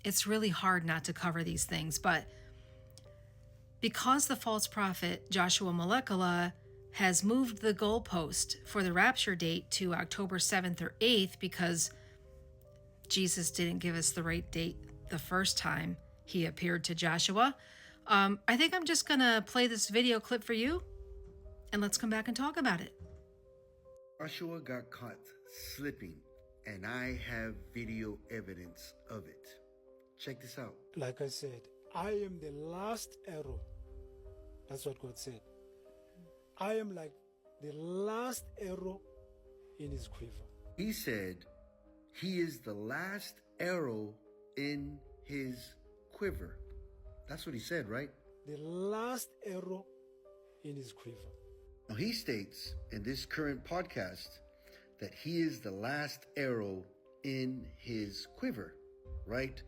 it's really hard not to cover these things. But because the false prophet Joshua Molekula has moved the goalpost for the rapture date to October 7th or 8th because Jesus didn't give us the right date the first time he appeared to Joshua, I think I'm just going to play this video clip for you, and let's come back and talk about it. Joshua got caught slipping, and I have video evidence of it. Check this out. Like I said, I am the last arrow. That's what God said. I am like the last arrow in his quiver. He said he is the last arrow in his quiver. That's what he said, right? The last arrow in his quiver. Now, he states in this current podcast that he is the last arrow in his quiver, right?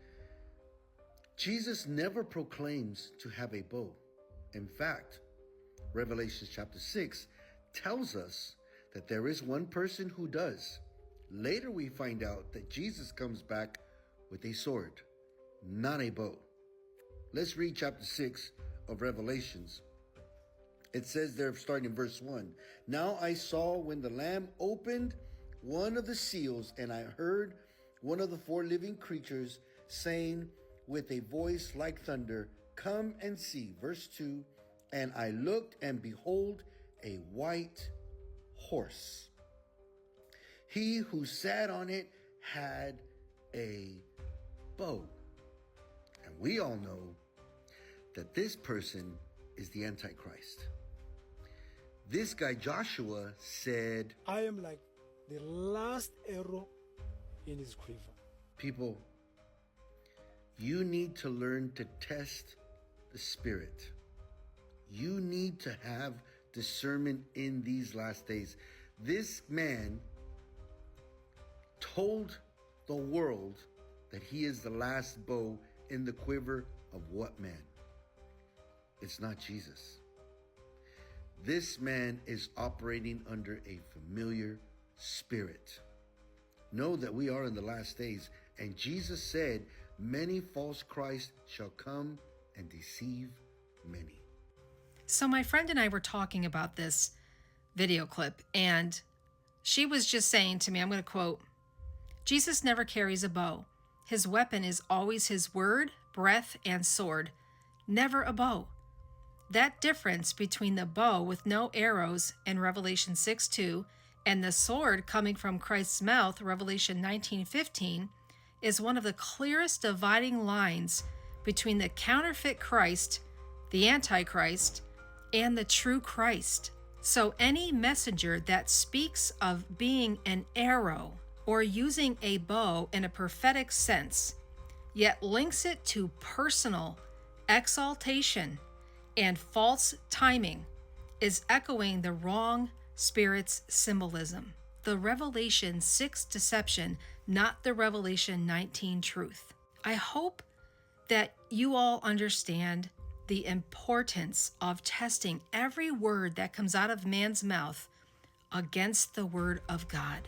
Jesus never proclaims to have a bow. In fact, Revelation chapter 6 tells us that there is one person who does. Later we find out that Jesus comes back with a sword, not a bow. Let's read chapter 6 of Revelations. It says there, starting in verse 1, "Now I saw when the Lamb opened one of the seals, and I heard one of the four living creatures saying with a voice like thunder, 'Come and see.'" Verse 2, "And I looked, and behold, a white horse. He who sat on it had a bow." And we all know that this person is the Antichrist. This guy Joshua said, I am like the last arrow in his quiver. people, you need to learn to test the spirit. You need to have discernment in these last days. This man told the world that he is the last bow in the quiver of what man? It's not Jesus. This man is operating under a familiar spirit. Know that we are in the last days, and Jesus said, many false Christs shall come and deceive many. So my friend and I were talking about this video clip, and she was just saying to me, I'm going to quote, "Jesus never carries a bow. His weapon is always his word, breath, and sword, never a bow. That difference between the bow with no arrows in Revelation 6:2 and the sword coming from Christ's mouth, Revelation 19:15, is one of the clearest dividing lines between the counterfeit Christ, the Antichrist, and the true Christ. So any messenger that speaks of being an arrow or using a bow in a prophetic sense, yet links it to personal exaltation and false timing, is echoing the wrong spirit's symbolism, the Revelation 6 deception, not the Revelation 19 truth. I hope that you all understand the importance of testing every word that comes out of man's mouth against the word of God.